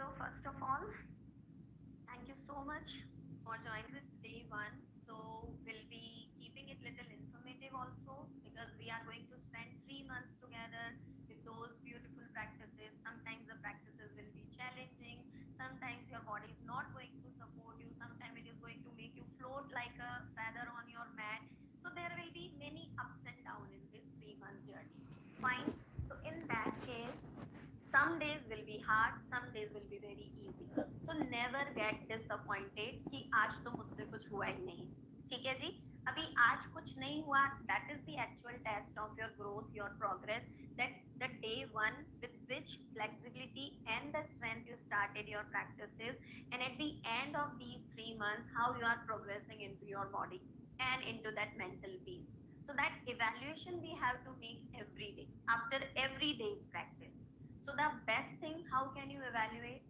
So first of all, thank you so much for joining. It's day one, so we'll be keeping it little informative also because we are going to spend 3 months together with those beautiful practices. Sometimes the practices will be challenging. Sometimes your body is not going to support you. Sometimes it is going to make you float like a feather on your mat. So there will be many ups and downs in this 3 months journey. Fine. So in that case, some days will be hard, some days will be very easy. So never get disappointed कि आज तो मुझसे कुछ हुआ ही नहीं. ठीक है जी. अभी आज कुछ नहीं हुआ. That is the actual test of your growth, your progress. That the day one with which flexibility and the strength you started your practices, and at the end of these 3 months, how you are progressing into your body and into that mental peace. So that evaluation we have to make every day after every day's practice. So the best thing, how can you evaluate?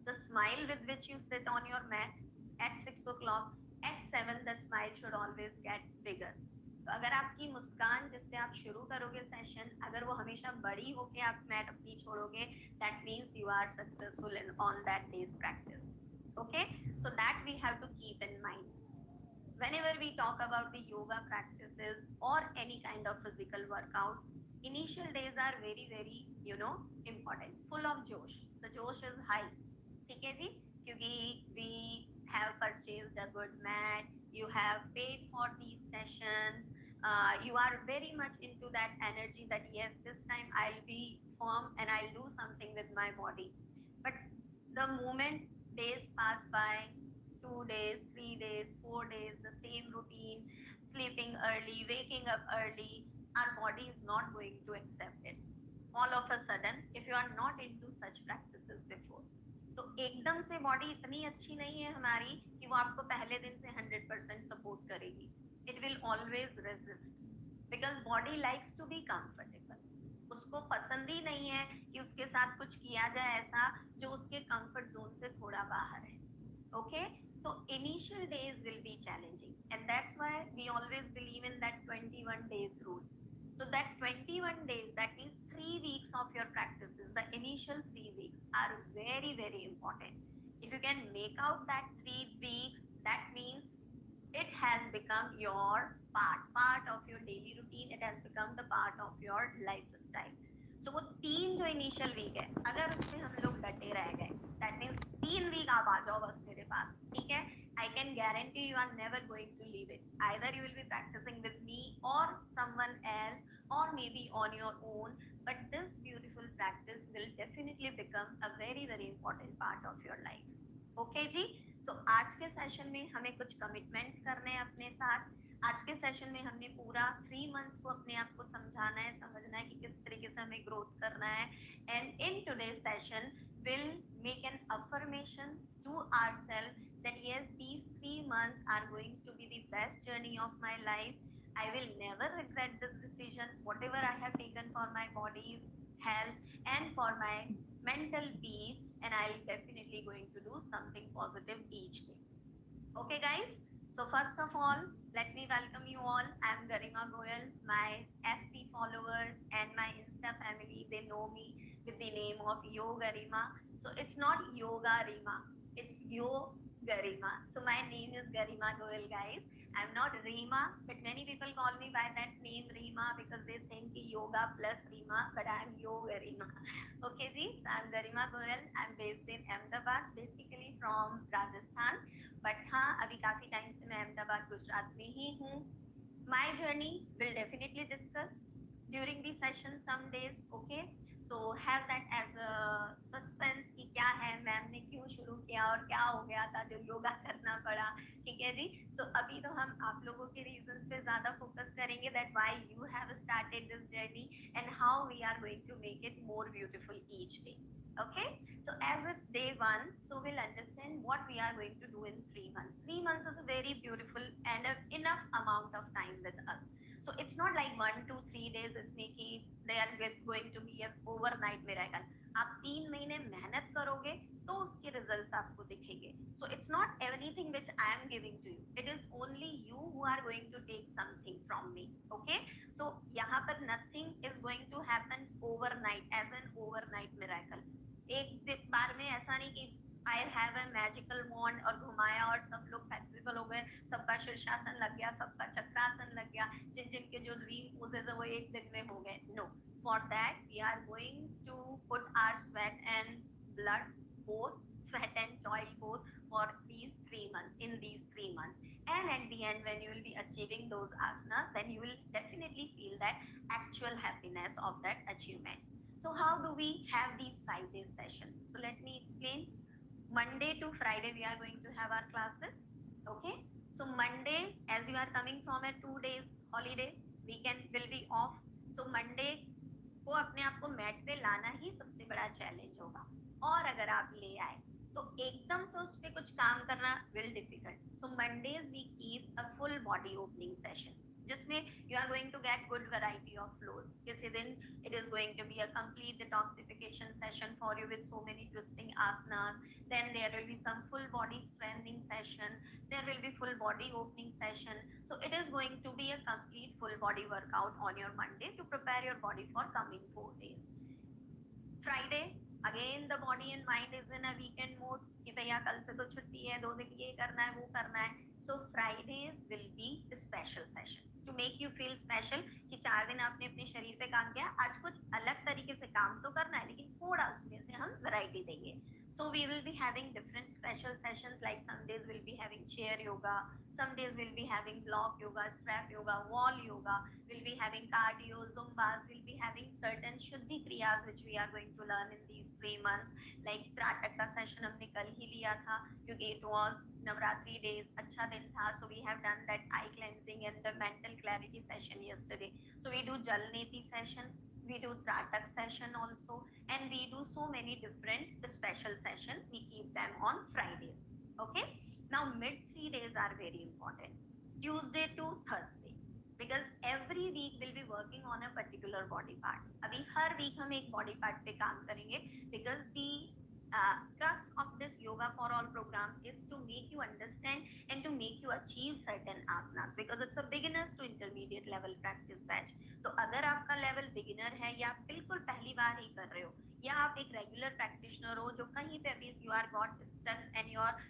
The smile with which you sit on your mat at 6 o'clock, at 7, the smile should always get bigger. तो अगर आपकी मुस्कान जिससे आप शुरू करोगे session, अगर वो हमेशा बड़ी होके आप मैट अपनी छोड़ोगे, that means you are successful in on that day's practice. Okay, so that we have to keep in mind. Whenever we talk about the yoga practices or any kind of physical workout, initial days are very very important, full of josh. The josh is high. ठीक है जी. क्योंकि we have purchased a good mat, you have paid for these sessions, you are very much into that energy that yes, this time I'll be firm and I'll do something with my body. But the moment days pass by, 2 days, 3 days, 4 days, the same routine, sleeping early, waking up early, our body is not going to accept it. All of a sudden, if you are not into such practices before, तो एकदम से body इतनी अच्छी नहीं है हमारी कि वो आपको पहले दिन से 100% सपोर्ट करेगी. It will always resist because body likes to be comfortable. उसको पसंद ही नहीं है कि उसके साथ कुछ किया जाए ऐसा जो उसके कंफर्ट जोन से थोड़ा बाहर है. Okay, so initial days will be challenging, and that's why we always believe in that 21 days rule. So that 21 days, that means 3 weeks of your practices, the initial 3 weeks are very very important. If you can make out that 3 weeks, that means it has become your part of your daily routine. It has become the part of your lifestyle. So वो 3 जो initial week है, अगर उसमें हम लोग डटे रह गए, दैट मीन्स 3 वीक आप आ जाओ बस मेरे पास. ठीक है, I can guarantee you are never going to leave it. Either you will be practicing with me or someone else or maybe on your own, but this beautiful practice will definitely become a very very important part of your life. Okay ji. So आज के session में हमें कुछ commitments करने हैं अपने साथ. आज के सेशन में हमने पूरा 3 मंथ्स को अपने आप को समझाना है, समझना है कि किस तरीके से हमें ग्रोथ करना है. And in today's session will make an affirmation to ourselves that yes, these 3 months are going to be the best journey of my life. I will never regret this decision, whatever I have taken for my body's health and for my mental peace, and I'll definitely going to do something positive each day. Okay guys, so first of all, let me welcome you all. I'm Garima Goyal. My FB followers and my Insta family, they know me with the name of Yogarima. So it's not Yoga Rima, it's Yogarima. So my name is Garima Goyal guys. I'm not Rima, but many people call me by that name Rima because they think yoga plus Rima, but I'm Yogarima. Okay ji, so I'm Garima Goyal. I'm based in Ahmedabad, basically from Rajasthan. But हाँ, अभी काफी time से मैं अहमदाबाद गुजरात में ही हूँ. My journey will definitely discuss during the session some days. Okay, so have that as a suspense कि क्या है, मैम ने क्यों शुरू किया और क्या हो गया था जो योगा करना पड़ा. ठीक है जी. सो अभी तो हम आप लोगों के रीजंस पे ज्यादा फोकस करेंगे, that why you have started this journey and how we are going to make it more beautiful each day. Okay, so as it's day one, so we'll understand what we are going to do in 3 months. 3 months is a very beautiful and enough amount of time with us. So it's not like 1 to 3 days इसमें कि they are going to be an overnight miracle. आप 3 महीने मेहनत करोगे तो उसके results आपको दिखेंगे. So it's not anything which I am giving to you. It is only you who are going to take something from me. Okay, so यहाँ पर nothing is going to happen overnight as an overnight miracle. एक बार में ऐसा नहीं कि I have a magical वॉन्ड और घुमाया और सब लोग फ्लेक्सिबल हो गए, सबका शीर्षासन लग गया, सबका चक्रासन लग गया, जिन जिनके जो ड्रीम पोजेज है वो एक दिन में हो गए. No, for that we are going to put our sweat and blood, both sweat and toil both, for these 3 months, in these 3 months. And at the end, when you will be achieving those asanas, then you will definitely feel that actual happiness of that achievement. So how do we have these 5 days session? So let me explain. Monday to Friday we are going to have our classes. Okay, so Monday, as you are coming from a 2 days holiday, weekend will be off. So Monday को अपने आप को mat पे लाना ही सबसे बड़ा challenge होगा. और अगर आप ले आए तो एकदम से उस पे कुछ काम करना will difficult. So Mondays we keep a full body opening session, जिसमें you are going to get good variety of flows. किसी दिन it is going to be a complete detoxification session for you with so many twisting asanas. Then there will be some full body strengthening session, there will be full body opening session. So it is going to be a complete full body workout on your Monday to prepare your body for coming 4 days. Friday, again the body and mind is in a weekend mode कि भैया कल से तो छुट्टी है, 2 दिन ये करना है वो करना है. So Fridays will be a special session to make you feel special कि 4 दिन आपने अपने शरीर पे काम किया, आज कुछ अलग तरीके से काम तो करना है लेकिन थोड़ा उसमें से हम वैरायटी देंगे. So we will be having different special sessions, like some days we'll be having chair yoga, some days we'll be having block yoga, strap yoga, wall yoga, we'll be having cardio, zumbas, we'll be having certain shuddhi kriyas which we are going to learn in these 3 months. Like त्राटक का session हमने कल ही लिया था क्योंकि it was Navratri days, अच्छा दिन था. So we have done that eye cleansing and the mental clarity session yesterday. So we do jal neti session, we do Tratak session also, and we do so many different special sessions. We keep them on Fridays. Okay, now mid 3 days are very important, Tuesday to Thursday, because every week we'll be working on a particular body part. अभी हर week हम एक body part पे काम करेंगे, because the crux of this yoga for all program is to make you understand and to make you achieve certain asanas, because it's a beginners to intermediate level practice batch. तो अगर आपका level beginner है या आप बिल्कुल पहली बार ही कर रहे हो, या आप एक रेगुलर प्रैक्टिशनर हो जो कहीं पे अभी you are got stuck and your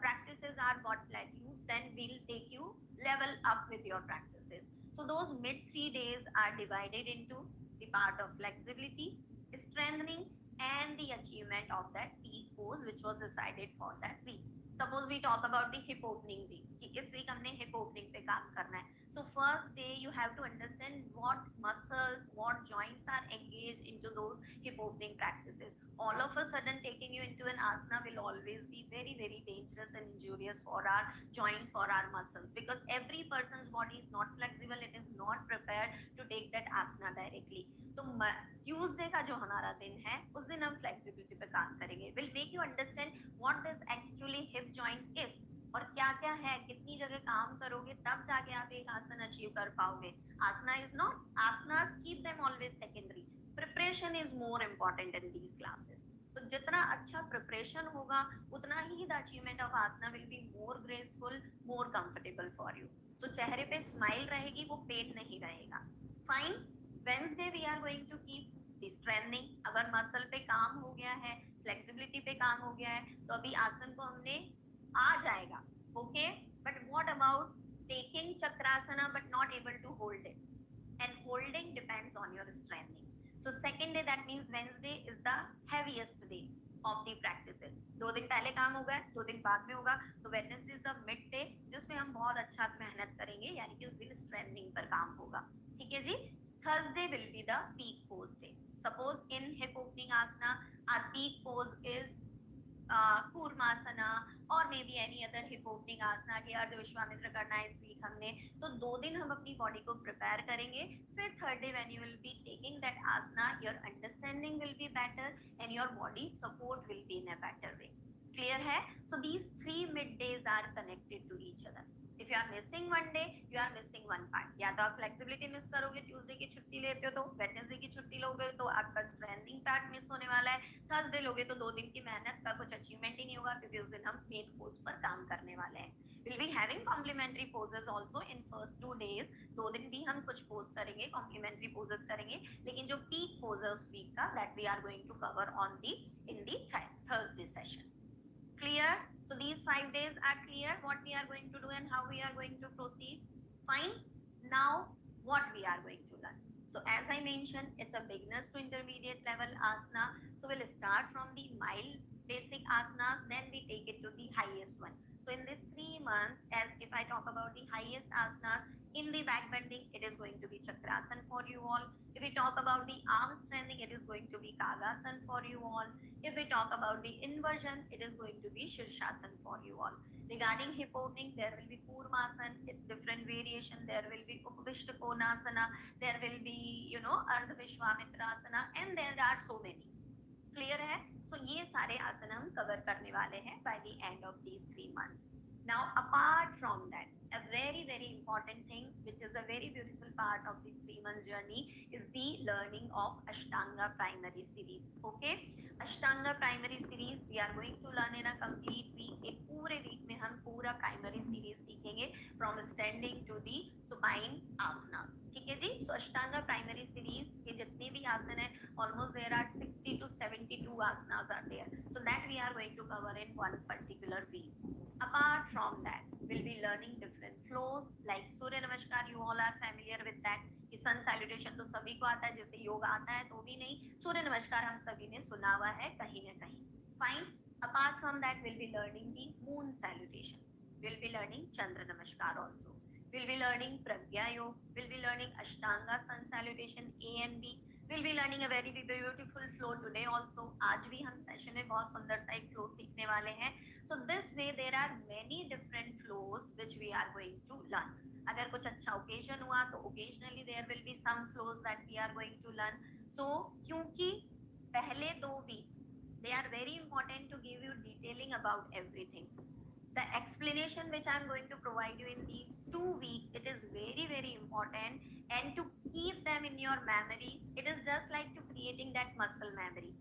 practices are got plateau, then we'll take you level up with your practices. So those mid 3 days are divided into the part of flexibility, strengthening, and the achievement of that peak pose which was decided for that week. Suppose we talk about the hip opening week, कि इस week हमने hip opening पे काम करना है. So first day you have to understand what muscles, what joints are engaged into those hip opening practices. All of a sudden taking you into an asana will always be very very dangerous and injurious for our joints, for our muscles, because every person's body is not flexible, it is not prepared to take that asana directly. तो Tuesday का जो हमारा दिन है उस दिन हम flexibility पे काम करेंगे. Will make you understand what does actually hip joint is, और क्या क्या है, कितनी जगह काम करोगे तब जाके आप एक आसन अचीव कर पाओगे. Asana is not, asanas keep them always secondary, preparation is more important in these classes. तो जितना अच्छा प्रिपरेशन होगा उतना ही the achievement of asana will be more graceful, more comfortable for you. तो चेहरे पे स्माइल रहेगी, वो पेन नहीं रहेगा. Fine. Wednesday we are going to keep the strengthening. अगर मसल पे काम हो गया है, फ्लेक्सिबिलिटी पे काम हो गया है, तो अभी आसन को हमने आ जाएगा. Okay, but what about taking chakrasana but not able to hold it, and holding depends on your strengthening. So second day, that means Wednesday is the heaviest day of the practices. 2 दिन पहले काम होगा, 2 दिन बाद में होगा. तो Wednesday is the mid day जिसमें हम बहुत अच्छा मेहनत करेंगे, यानी कि उस दिन स्ट्रेंथनिंग पर काम होगा. ठीक है जी. Thursday will be the peak pose day. Suppose in hip opening asana our peak pose is kurmasana और may be any other hip opening asana के अर्ध विश्वामित्र करना है इस वीक हमने. तो 2 दिन हम अपनी बॉडी को प्रिपेयर करेंगे. फिर third day when you will be taking that asana, your understanding will be better and your body support will be in a better way. Clear है? So these 3 mid days are connected to each other. If you are missing one day, you are missing one part. या तो आप flexibility miss करोगे, Tuesday की छुट्टी लेते हो तो वेडनेसडे की छुट्टी लोगे तो आपका स्ट्रेंथनिंग पार्ट मिस होने वाला है. थर्सडे लोगे तो 2 दिन की मेहनत का कुछ अचीवमेंट ही नहीं होगा, क्योंकि उस दिन हम मेन पोज पर काम करने वाले हैं. We'll be having complementary poses also in first 2 days. 2 दिन भी हम कुछ पोज करेंगे, कॉम्प्लीमेंट्री पोजेस करेंगे, लेकिन जो पीक पोज है उस वीक का, that we are going to cover on the in the 5 days are clear what we are going to do and how we are going to proceed. Fine. Now what we are going to learn. So as I mentioned, it's a beginners to intermediate level asana. So we'll start from the mild basic asanas, then we take it to the highest one. So in this 3 months, as if I talk about the highest asanas, in the back bending, it is going to be chakrasana for you all. If we talk about the arm strengthening, it is going to be kagasana for you all. If we talk about the inversion, it is going to be shirshasana for you all. Regarding hip opening, there will be Kurmasana, its different variation. There will be Upavishtakonasana, there will be, Ardha Vishwamitrasana, and there are so many. Clear है. सो ये सारे आसन हम cover करने वाले हैं by the end of these 3 months. Now apart from that, a very important thing which is a very beautiful part of this 3 months journey is the learning of Ashtanga primary series. Okay, Ashtanga primary series we are going to learn in a complete week. एक पूरे week में हम पूरा primary series सीखेंगे from standing to the supine asanas. ठीक है जी. सो अष्टांगा primary series के जितने भी आसन है, almost there are 60 to 72 asanas are there. So that we are going to cover in one particular week. Apart from that, we'll be learning different flows like Surya Namaskar. You all are familiar with that. कि sun salutation तो सभी को आता है, जैसे योग आता है तो भी नहीं, सूर्य नमस्कार हम सभी ने सुना हुआ है कहीं न कहीं. Fine. Apart from that, we'll be learning the moon salutation. We'll be learning Chandra Namaskar also. We'll be learning Pragya Yoga. We'll be learning Ashtanga sun salutation A and B. We'll be learning a very beautiful flow today also. आज भी हम session में बहुत सुंदर सा एक flow सीखने वाले हैं. So this way there are many different flows which we are going to learn. अगर कुछ अच्छा occasion हुआ तो occasionally there will be some flows that we are going to learn. So क्योंकि पहले 2 week they are very important to give you detailing about everything. The explanation which I am going to provide you in these 2 weeks, it is very important, and to keep them in your memories, it is just like to creating that muscle memory.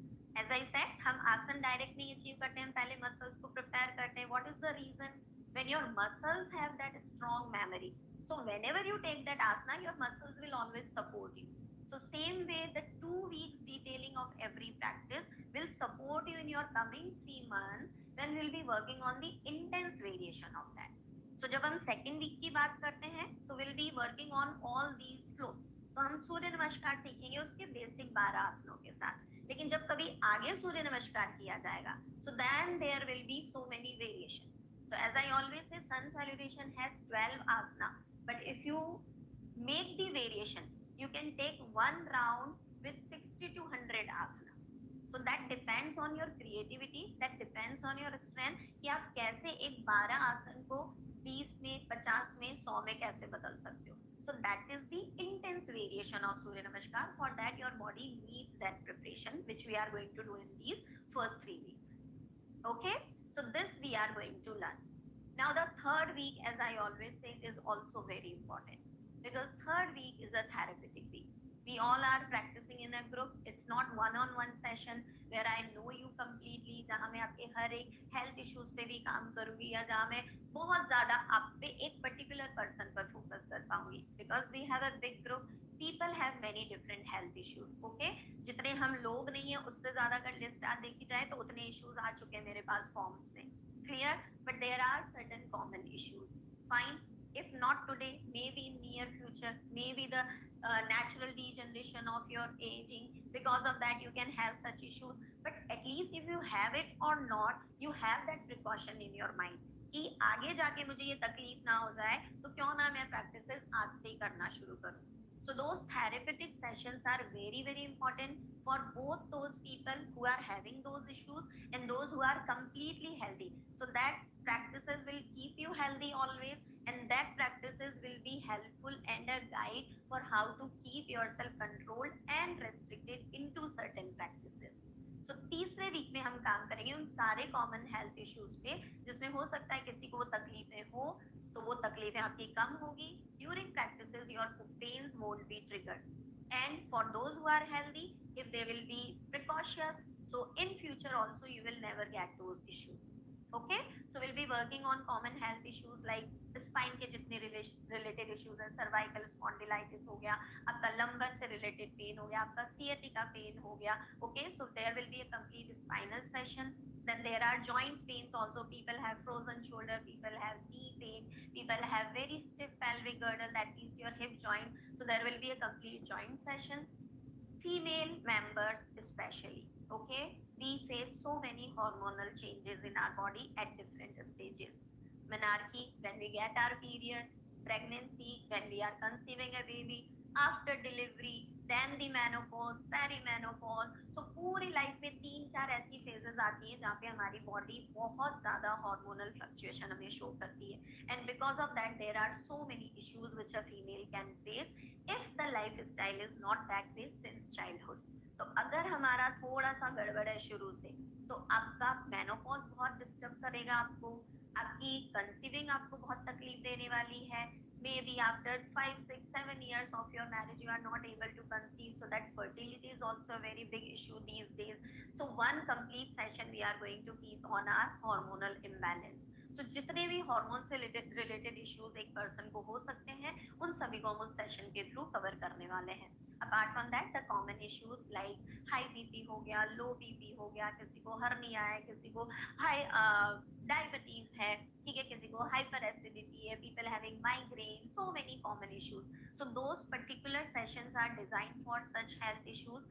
As I said, हम आसन direct नहीं achieve करते हैं, पहले muscles को prepare करते हैं. What is the reason? When your muscles have that strong memory, so whenever you take that asana, your muscles will always support you. So same way, the 2 weeks detailing of every practice will support you in your coming 3 months when we'll be working on the intense variation of that. So जब हम second week की बात करते हैं, so we'll be working on all these flows. तो हम सूर्य नमस्कार सीखेंगे उसके बेसिक 12 आसनों के साथ. लेकिन जब कभी आगे सूर्य नमस्कार किया जाएगा, so then there will be so many variation. So as I always say, sun salutation has 12 asana, but if you make the variation, you can take one round with 60 to 100 asana. So that depends on your creativity, that depends on your strength कि आप कैसे एक 12 आसन को 20 में, 50 में, 100 में कैसे बदल सकते हो. So that is the intense variation of Surya Namaskar. For that your body needs that preparation which we are going to do in these first 3 weeks. Okay, so this we are going to learn. Now the third week, as I always say, is also very important because third week is a therapeutic week. We all are practicing in a group. It's not one-on-one session where I know you completely, जहाँ मैं आपके हर एक health issues पे भी काम करूँगी या जहाँ मैं बहुत ज़्यादा आप पे एक particular person पर focus कर पाऊँगी. Because we have a big group, people have many different health issues. Okay, जितने हम लोग नहीं हैं उससे ज़्यादा अगर लिस्ट देखी जाए तो उतने issues आ चुके हैं मेरे पास forms में. Clear? But there are certain common issues. Fine. If not today, maybe in near future, maybe the natural degeneration of your aging, because of that you can have such issues. But at least if you have it or not, you have that precaution in your mind कि आगे जाके मुझे ये तकलीफ ना हो जाए तो क्यों ना मैं practices आज से ही करना शुरू करूँ. So those therapeutic sessions are very important for both those people who are having those issues and those who are completely healthy. So that practices will keep you healthy always, and that practices will be helpful and a guide for how to keep yourself controlled and restricted into certain practices. तो तीसरे week में हम काम करेंगे उन सारे common health issues पे जिसमें हो सकता है किसी को वो तकलीफें हो तो वो तकलीफें आपकी कम होगी. During practices your pains won't be triggered, and for those who are healthy, if they will be precautious, so in future also you will never get those issues. Okay, so we'll be working on common health issues like spine के जितने related issues है, cervical spondylitis हो गया, आपका lumbar से related pain हो गया, आपका sciatica pain हो गया. Okay, so there will be a complete spinal session. Then there are joint pains also. People have frozen shoulder, people have knee pain, people have very stiff pelvic girdle, that means your hip joint. So there will be a complete joint session. Female members especially, okay, we face so many hormonal changes in our body at different stages. Menarche, when we get our periods; pregnancy, when we are conceiving a baby; after delivery, then the menopause, perimenopause. So पूरी life में तीन चार ऐसी phases आती हैं जहाँ पे हमारी बॉडी बहुत ज्यादा हार्मोनल फ्लक्चुएशन हमें शो करती है. And because of that there are so many issues which a female can face if the lifestyle is not that way since childhood. तो अगर हमारा थोड़ा सा गड़बड़ है शुरू से, तो आपका मेनोपॉज बहुत डिस्टर्ब करेगा आपको, आपकी कंसीविंग आपको बहुत तकलीफ देने वाली है. Maybe after 5, 6, 7 years of your marriage, you are not able to conceive. So that fertility is also a very big issue these days. So one complete session we are going to keep on our hormonal imbalance. तो जितने भी hormone से related issues एक person को हो सकते हैं, उन सभी को हम उस सेशन के थ्रू कवर करने वाले हैं. Apart from that the common issues like high BP हो गया, लो बीपी हो गया, किसी को हर्निया है, किसी को हाई डायबिटीज है, ठीक है, किसी को हाइपर एसिडिटी है, people having migraine, so many common issues. So those particular sessions are designed for such health issues.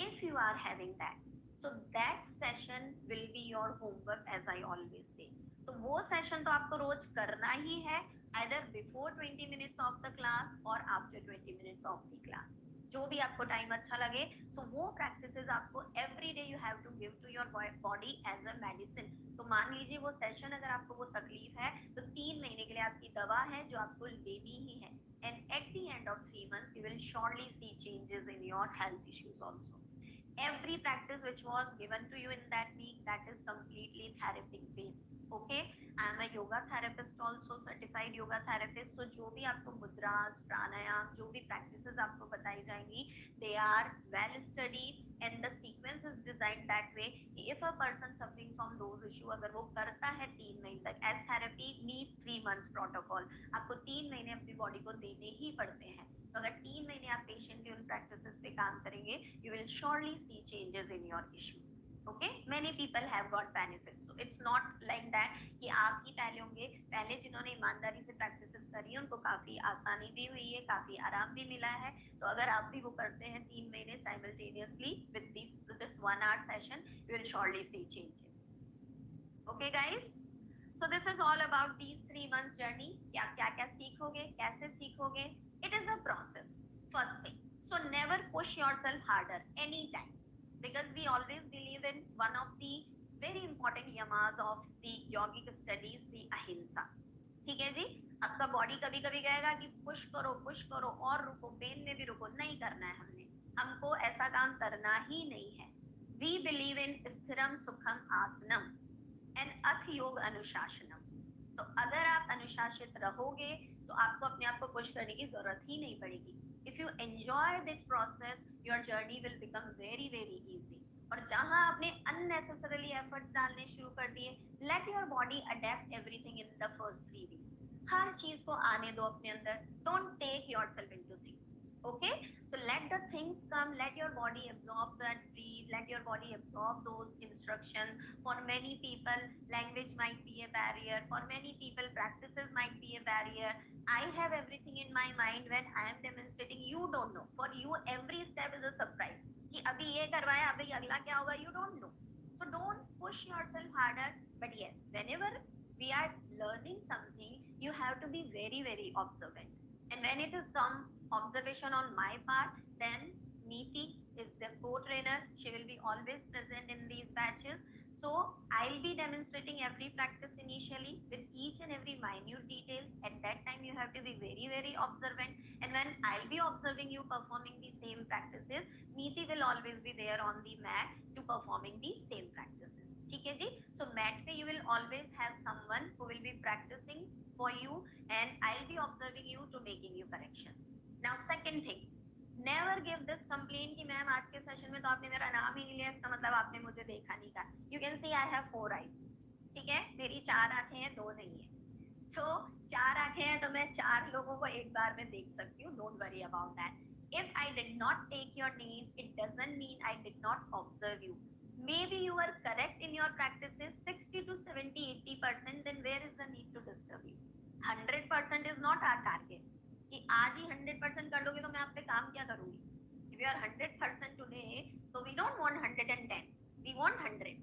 If you are having that, so that session will be your homework, as I always say. तो वो session तो आपको रोज करना ही है, either before 20 minutes of the class or after 20 minutes of the class, जो भी आपको time अच्छा लगे. सो वो प्रैक्टिसेस आपको every day you have to give to your body as a medicine. तो मान लीजिए वो सेशन अगर आपको वो तकलीफ है, तो 3 महीने के लिए आपकी दवा है जो आपको लेनी ही है. And eight the end of 3 months you will surely see changes in your health issues also. Every practice which was given to you in that week, that is completely therapeutic based. Okay, I am a yoga therapist also, certified yoga therapist. So जो भी आपको मुद्रास, प्राणायाम, जो भी practices आपको बताई जाएंगी, they are well studied and the sequence is designed that way. If a person suffering from those issue अगर वो करता है 3 महीने तक, as therapy needs 3 months protocol, आपको 3 महीने अपनी बॉडी को देने ही पड़ते हैं. तो अगर 3 महीने आप पेशेंटली उन प्रैक्टिसेस पे काम करेंगे, you will surely see changes in your issues. Okay, many people have got benefits. So it's not like that कि आप ही पहले होंगे. पहले जिन्होंने ईमानदारी से प्रैक्टिसेस करी है, उनको काफी आसानी भी हुई है, काफी आराम भी मिला है. तो अगर आप भी वो करते हैं 3 महीने simultaneously with this 1 hour session, you will surely see changes. Okay guys, so this is all about these 3 months journey. कि आप क्या क्या सीखोगे, कैसे सीखोगे. It is a process, first thing. So never push yourself harder anytime, because we always believe in one of the very important yamas of the yogic studies, the ahimsa. ठीक है जी. आपका बॉडी कभी कभी कहेगा कि पुश करो और रुको, पेन में भी रुको. नहीं करना है हमको ऐसा काम करना ही नहीं है. We believe in स्थिरम सुखम आसनम and अथ योग अनुशासनम. तो अगर आप अनुशासित रहोगे तो आपको अपने आप को पुश करने की जरूरत ही नहीं पड़ेगी. If you enjoy this process, your journey will become very very easy. और जहां आपने अननेसेसरली एफर्ट्स डालने शुरू कर दिए, let your body adapt everything in the first 3 weeks. हर चीज को आने दो अपने अंदर. Don't take yourself into things. Okay, so let the things come, let your body absorb that, breathe, let your body absorb those instructions. For many people language might be a barrier, for many people practices might be a barrier. I have everything in my mind when I am demonstrating. You don't know, for you every step is a surprise. कि अभी ये करवाया, अभी अगला क्या होगा, you don't know. So don't push yourself harder. But yes, whenever we are learning something, you have to be very very observant. And when it is some observation on my part, then Neeti is the co-trainer. She will be always present in these batches. So I'll be demonstrating every practice initially with each and every minute details. At that time, you have to be very, very observant. And when I'll be observing you performing the same practices, Neeti will always be there on the mat to performing the same practices. ठीक है जी. So mat पे you will always have someone who will be practicing for you, and I'll be observing you to making you corrections. Now second thing, never give this complaint कि ma'am आज के session में तो आपने मेरा नाम ही नहीं लिया, इसका मतलब आपने मुझे देखा नहीं था. You can see I have 4 eyes. ठीक है, मेरी 4 आंखें हैं, 2 नहीं है. तो 4 आंखें हैं तो मैं 4 लोगों को एक बार में देख सकती हूँ. Don't worry about that. If I did not take your name, it doesn't mean I did not observe you. Maybe you were correct in your practices 6 our target कि आज ही 100% कर लोगे तो मैं आप पे काम क्या करूंगी. If you are 100% today, so we don't want 110, we want 100.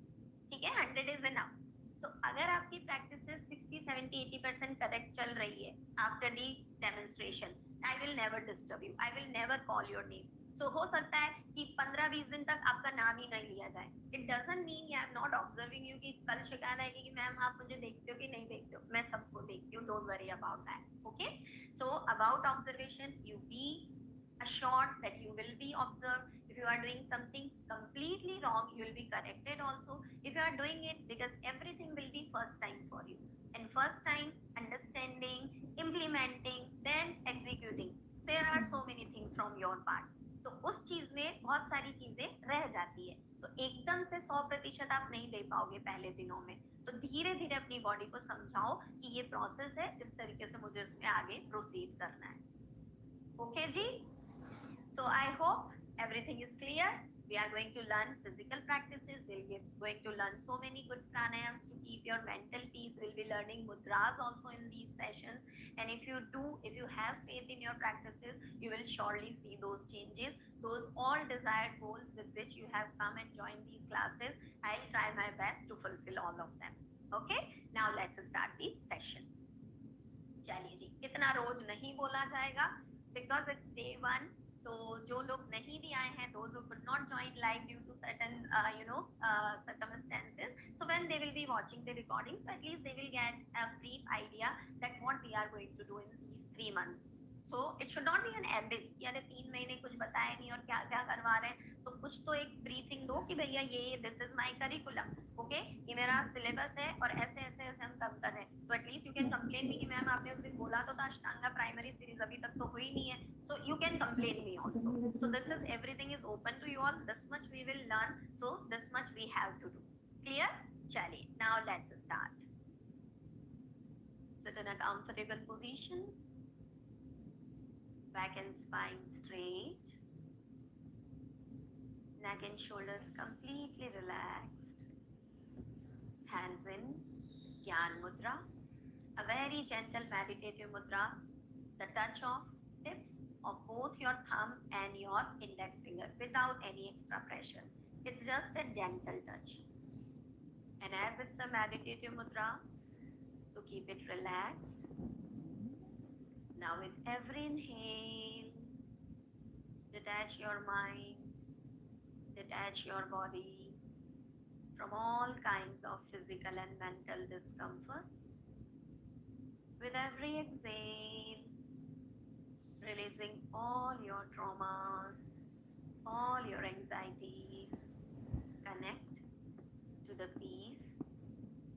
ठीक है, 100 is enough. So अगर आपकी practices 60, 70, 80% correct चल रही है after the demonstration, I will never disturb you, I will never call your name. So हो सकता है कि 15-20 दिन तक आपका नाम ही नहीं लिया जाए. It doesn't mean I am not observing you कि कल शिकायत आएगी कि मैम आप मुझे देखते हो कि नहीं देखते हो. मैं सबको देखती हूँ, don't worry about that. Okay? So about observation, you be assured that you will be observed. If you are doing something completely wrong, you will be corrected also. If you are doing it, because everything will be first time for you. And first time, understanding, implementing, then executing. There are so many things from your part. तो उस चीज में बहुत सारी चीजें रह जाती है. तो एकदम से 100% आप नहीं दे पाओगे पहले दिनों में. तो धीरे धीरे अपनी बॉडी को समझाओ कि ये प्रोसेस है, इस तरीके से मुझे इसमें आगे प्रोसीड करना है. ओके जी? So I hope everything is clear. We are going to learn physical practices. Going to learn so many good pranayams to keep your mental peace. We'll be learning mudras also in these sessions. And if you have faith in your practices, you will surely see those changes. Those all desired goals with which you have come and joined these classes, I'll try my best to fulfill all of them. Okay? Now let's start the session. चलिए जी, इतना रोज नहीं बोला जाएगा because it's day 1. तो जो लोग नहीं भी आए हैं, those who could not join live due to certain circumstances, so when they will be watching the recording, so at least they will get a brief idea that what we are going to do in these 3 months. So it should not be an abyss कि अरे 3 महीने कुछ बताया नहीं और क्या क्या करवा रहे हैं. तो कुछ तो एक ब्रीफिंग दो कि भैया ये this is my curriculum. Okay, ये मेरा सिलेबस है और ऐसे ऐसे ऐसे हम काम कर रहे हैं. तो एटलीस्ट यू कैन कंप्लेन मी कि मैम आपने उस दिन बोला तो था अष्टांगा प्राइमरी सीरीज अभी तक तो हुई नहीं है. So you can complain me also. So this is everything is open to you all. This much we will learn. So this much we have to do. Clear? Chaliye. Now let's start. Sit in a comfortable position. Back and spine straight. Neck and shoulders completely relaxed. Hands in. Gyan Mudra. A very gentle meditative mudra. The touch of tips of both your thumb and your index finger without any extra pressure. It's just a gentle touch. And as it's a meditative mudra, so keep it relaxed. Now with every inhale, detach your mind, detach your body from all kinds of physical and mental discomforts. With every exhale, releasing all your traumas, all your anxieties. Connect to the peace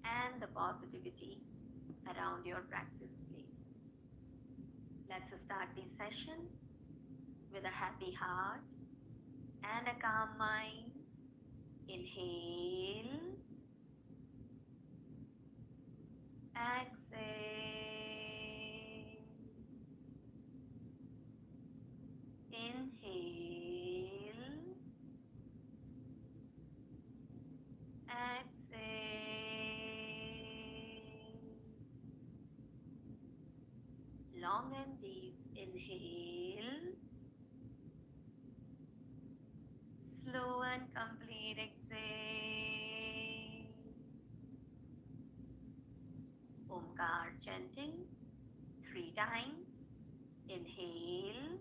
and the positivity around your practice place. Let's start the session with a happy heart and a calm mind. Inhale, exhale. Inhale, exhale. Long and deep inhale. Slow and complete exhale. Omkar chanting 3 times. Inhale.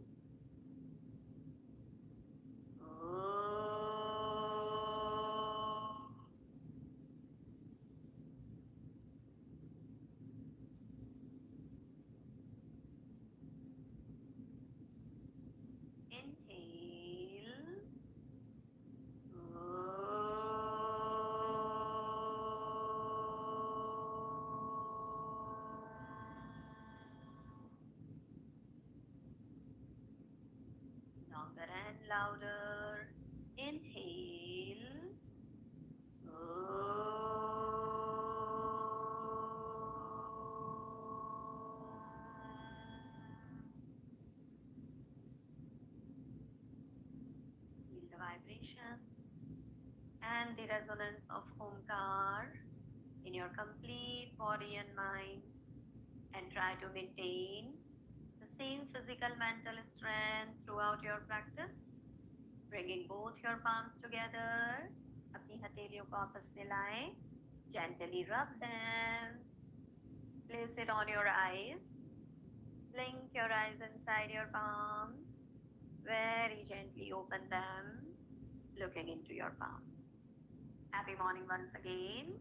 Longer and louder. Inhale. Feel the vibrations and the resonance of Omkar in your complete body and mind, and try to maintain same physical mental strength throughout your practice. Bringing both your palms together. अपनी हथेलियों को आपस में लाएं. Gently rub them. Place it on your eyes. Blink your eyes inside your palms. Very gently open them. Looking into your palms. Happy morning once again.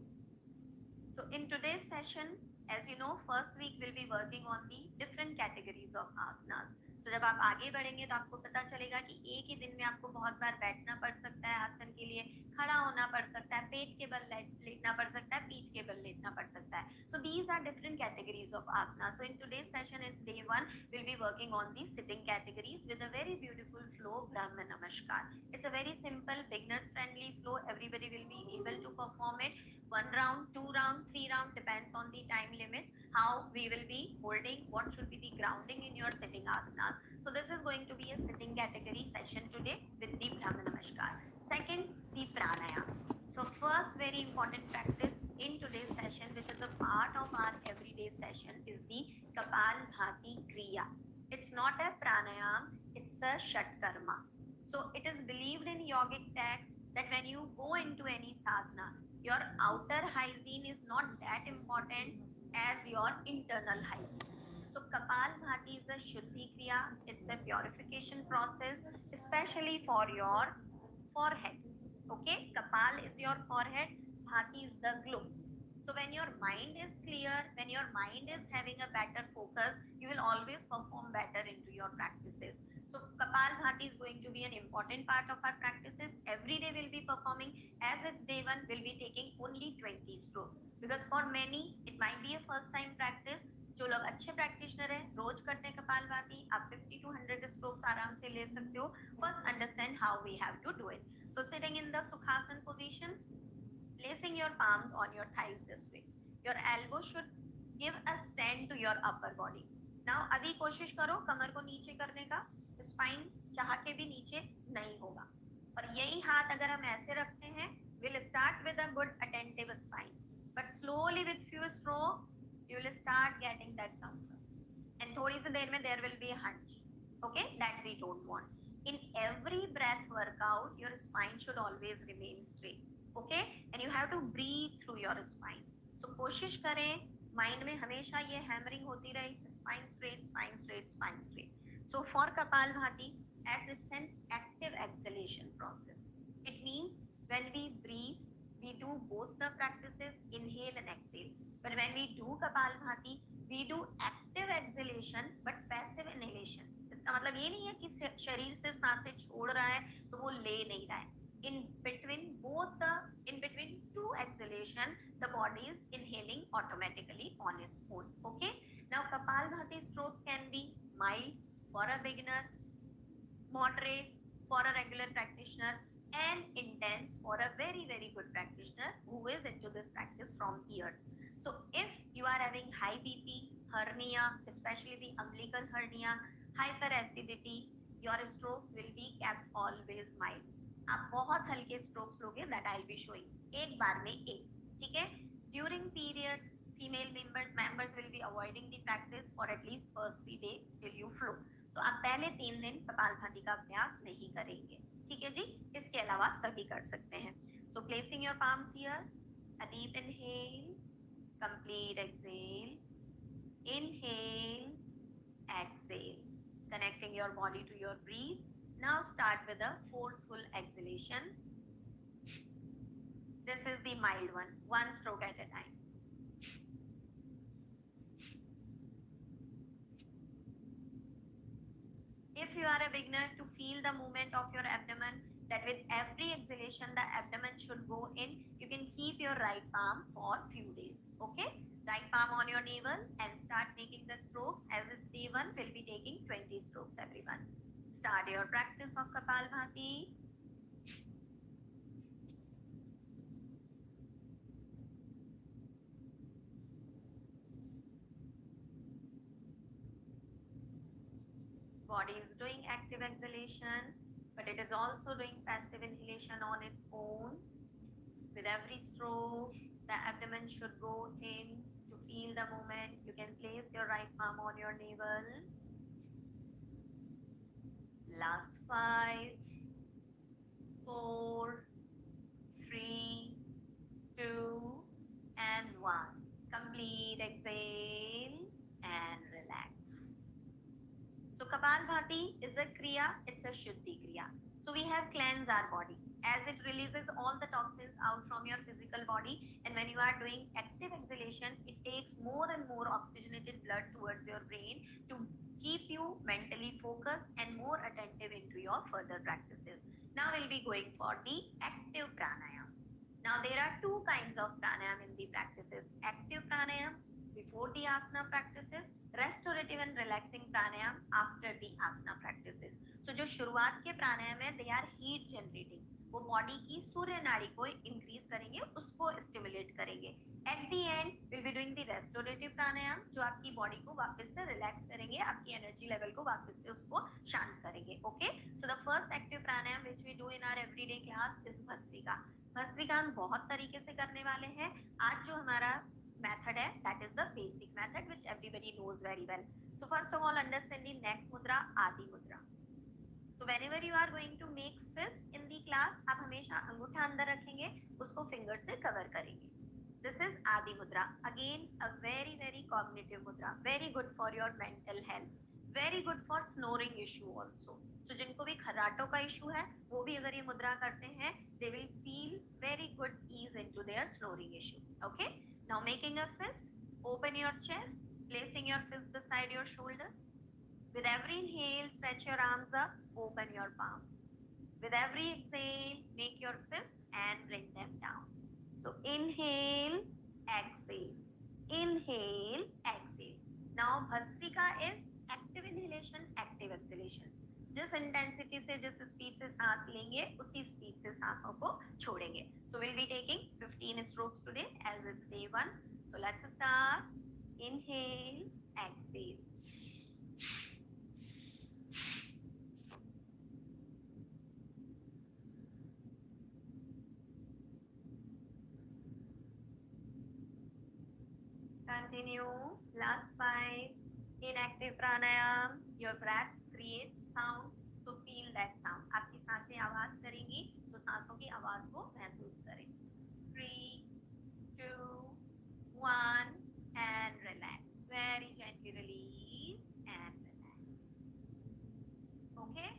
So in today's session, as you know, first week we'll be working on the different categories of asanas. So जब आप आगे बढ़ेंगे तो आपको पता चलेगा कि एक ही दिन में आपको बहुत बार बैठना पड़ सकता है आसन के लिए, खड़ा होना पड़ सकता है, पेट के बल लेटना पड़ सकता है, पीठ के बल लेटना पड़ सकता है. So these are different categories of asana. So in today's session, it's day 1, we'll be working on the sitting categories with a very beautiful flow, Brahma Namaskar. It's a very simple, beginners friendly flow. Everybody will be able to perform it. 1 round, 2 round, 3 round, depends on the time limit, how we will be holding, what should be the grounding in your sitting asana. So this is going to be a sitting category session today with the Brahma Namaskar. Second, the pranayams. So first very important practice in today's session, which is a part of our everyday session, is the Kapalbhati Kriya. It's not a pranayam, it's a Shatkarma. So it is believed in yogic texts that when you go into any sadhana, your outer hygiene is not that important as your internal hygiene. So Kapalbhati is a Shuddhi Kriya. It's a purification process, especially for your forehead. Okay, Kapal is your forehead, Bhati is the globe. So when your mind is clear, when your mind is having a better focus, you will always perform better into your practices. So Kapalbhati is going to be an important part of our practices. Every day we'll be performing. As it's day 1, we'll be taking only 20 strokes. Because for many, it might be a first time practice. जो लोग अच्छे practitioner हैं, रोज करते हैं कपालभाति, आप 50 to 100 strokes आराम से ले सकते हो. First understand how we have to do it. So sitting in the Sukhasana position, placing your palms on your thighs this way. Your elbow should give a stand to your upper body. Now अभी कोशिश करो कमर को नीचे करने का. Spine चाह के भी नीचे नहीं होगा. और यही हाथ अगर हम ऐसे रखते हैं, we'll start with a good attentive spine, but slowly with few strokes you will start getting that comfort. And थोड़ी सी देर में there will be a hunch. Okay, that we don't want. In every breath workout, your spine should always remain straight. Okay, and you have to breathe through your spine. So कोशिश करें mind में हमेशा ये hammering होती रहे, spine straight, spine straight, spine straight. So for Kapalbhati, as it's an active exhalation process, it means when we breathe, we do both the practices, inhale and exhale. But when we do Kapalbhati, we do active exhalation but passive inhalation. इसका मतलब ये नहीं है कि शरीर सिर्फ सांसें छोड़ रहा है तो वो ले नहीं रहा है. In between two exhalation, the body is inhaling automatically on its own. Okay. Now Kapalbhati strokes can be mild for a beginner, moderate for a regular practitioner, and intense for a very good practitioner who is into this practice from years. So if you are having high BP, hernia, especially the umbilical hernia, hyperacidity, your strokes will be kept always mild. आप बहुत हल्के strokes लोगे, that I'll be showing. एक बार में एक, ठीक है? During periods, female members will be avoiding the practice for at least first 3 days till you flow. तो आप पहले 3 दिन कपालभाति का अभ्यास नहीं करेंगे, ठीक है जी? इसके अलावा सभी कर सकते हैं. So placing your palms here, a deep inhale, complete exhale, inhale, exhale, connecting your body to your breath. Now start with a forceful exhalation. This is the mild one, 1 stroke at a time. If you are a beginner, to feel the movement of your abdomen, that with every exhalation the abdomen should go in, you can keep your right palm for few days. Okay, right palm on your navel and start making the strokes. As it's day 1, we'll be taking 20 strokes, everyone. Start your practice of Kapalbhati. Body is doing active exhalation, but it is also doing passive inhalation on its own. With every stroke, the abdomen should go in. To feel the movement, you can place your right palm on your navel. Last 5, 4, 3, 2, and 1. Complete exhale and relax. So Kapalbhati is a Kriya, it's a Shuddhi Kriya. So we have cleansed our body as it releases all the toxins out from your physical body, and when you are doing active exhalation, it takes more and more oxygenated blood towards your brain to keep you mentally focused and more attentive into your further practices. Now we'll be going for the active pranayam. Now there are two kinds of pranayam in the practices. Active pranayam before the asana practices, restorative and relaxing pranayam after the asana practices. So जो शुरुआत के प्राणायाम है, they are heat generating. वो body की सूर्य नाड़ी को increase करेंगे, उसको स्टिमुलेट करेंगे. At the end will be doing the restorative pranayama जो आपकी बॉडी को वापस से रिलैक्स करेंगे, आपकी एनर्जी लेवल को वापस से उसको शांत करेंगे. Okay, so the first active pranayama which we do in our everyday class is bhastrika. Bhastrika हम बहुत तरीके से करने वाले हैं. आज जो हमारा method है, that is the basic method which everybody knows very well. So first of all, understand the next mudra, Adi mudra. So whenever you are going to make fist in the class, आप हमेशा अंगूठा अंदर रखेंगे, उसको finger से cover करेंगे. This is Adi mudra. Again, a very very cognitive mudra. Very good for your mental health. Very good for snoring issue also. So जिनको भी खर्राटों का issue है, वो भी अगर ये मुद्रा करते हैं, they will feel very good ease into their snoring issue. Okay? Now making a fist, open your chest, placing your fist beside your shoulder. With every inhale, stretch your arms up, open your palms. With every exhale, make your fist and bring them down. So inhale, exhale. Inhale, exhale. Now Bhastrika is active inhalation, active exhalation. जिस intensity से जिस speed से सांस लेंगे उसी speed से सांसों को छोड़ेंगे. So we'll be taking 15 strokes today as it's day 1. So let's start. Inhale, exhale. Continue. Last 5. In active pranayam, your breath creates sound, so feel that sound. आपकी सांसें आवाज करेंगी, तो सांसों की आवाज को महसूस करें. 3, 2, 1 and relax. Very gently release and relax. Okay?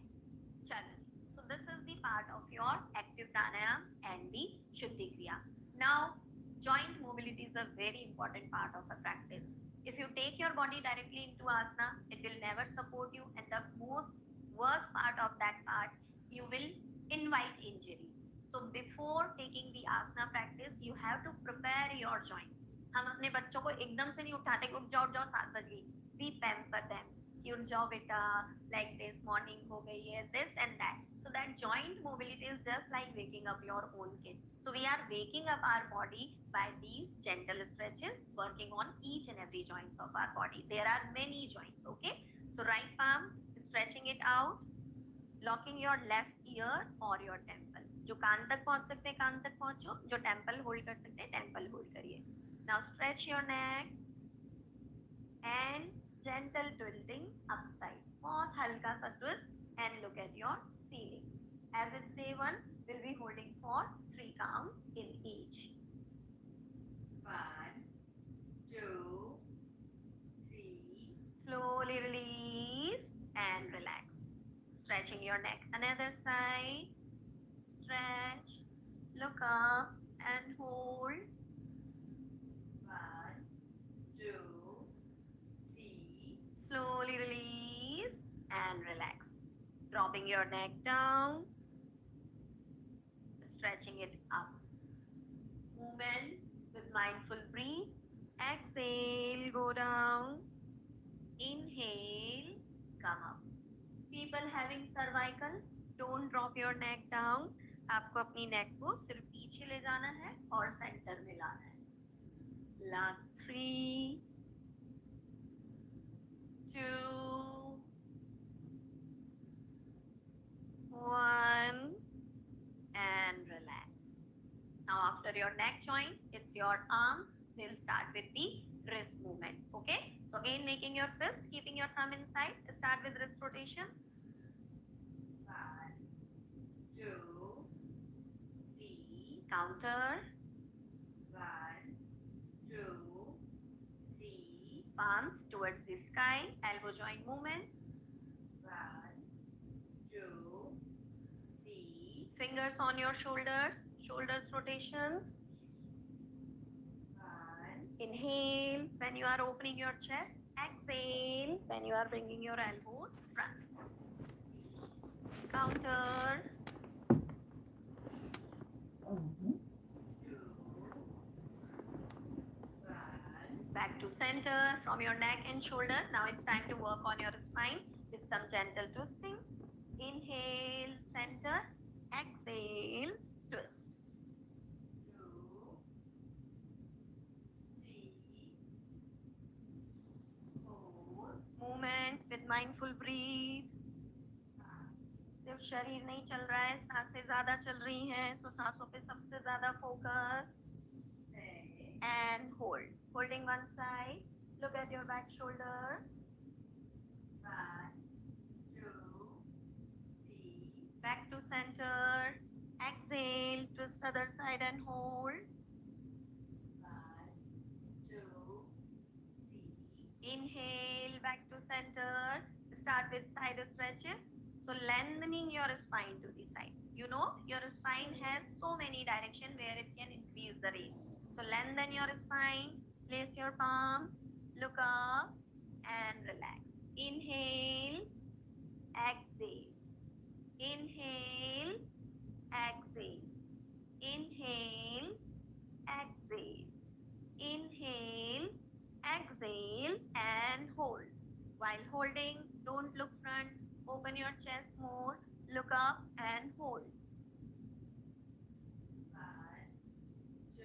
चलो. So this is the part of your active pranayam and the Shuddhi Kriya. Now, joint mobility is a very important part of a practice. If you take your body directly into asana, it will never support you, and the most worst part of that part, you will invite injuries. So before taking the asana practice, you have to prepare your joints. हम अपने बच्चों को एकदम से नहीं उठाते कि उठ जाओ 7 बज गई. We pamper them. कि उठ जाओ बेटा, like this, morning हो गई है, this and that. So that joint mobility is just like waking up your own kid. So we are waking up our body by these gentle stretches, working on each and every joints of our body. There are many joints, okay? So right palm, stretching it out, locking your left ear or your temple. जो कान तक पहुंच सकते हैं कान तक पहुंचो, जो temple hold कर सकते हैं टेम्पल होल्ड करिए. Now stretch your neck and gentle tilting upside. बहुत हल्का सा twist and look at your ceiling. As it's day 1, we'll be holding for 3 counts in each. 1, 2, 3. Slowly release and relax. Stretching your neck. Another side. Stretch. Look up and hold. 1, 2, 3. Slowly release and relax. Dropping your neck down. Stretching it up. Movements with mindful breathe. Exhale, go down. Inhale, come up. People having cervical, don't drop your neck down. आपको अपनी neck को सिर्फ पीछे ले जाना है और center में लाना है. Last 3, 2, 1 and relax. Now after your neck joint, it's your arms. We'll start with the wrist movements. Okay? So again, making your fist, keeping your thumb inside. Start with wrist rotations. 2, 3. Counter. 1, 2, 3. Palms towards the sky. Elbow joint movements. 1, 2, 3. Fingers on your shoulders. Shoulders rotations. 1. Inhale when you are opening your chest. Exhale when you are bringing your elbows front. Counter. 2, 1. Back to center from your neck and shoulder. Now it's time to work on your spine with some gentle twisting. Inhale, center. Exhale, twist. 2, 3, 4. Movements with mindful breathe. सिर्फ शरीर नहीं चल रहा है, सांसें ज्यादा चल रही हैं, सो सांसों पे सबसे ज्यादा focus. And hold. Holding one side. Look at your back shoulder. 1, 2, 3. Back to center. Exhale. Twist other side and hold. 1, 2, 3. Inhale. Back to center. Start with side stretches. So lengthening your spine to the side. You know, your spine has so many directions where it can increase the range. So lengthen your spine, place your palm, look up and relax. Inhale, exhale. Inhale, exhale. Inhale, exhale. Inhale, exhale and hold. While holding, don't look front. Open your chest more. Look up and hold. 1, 2.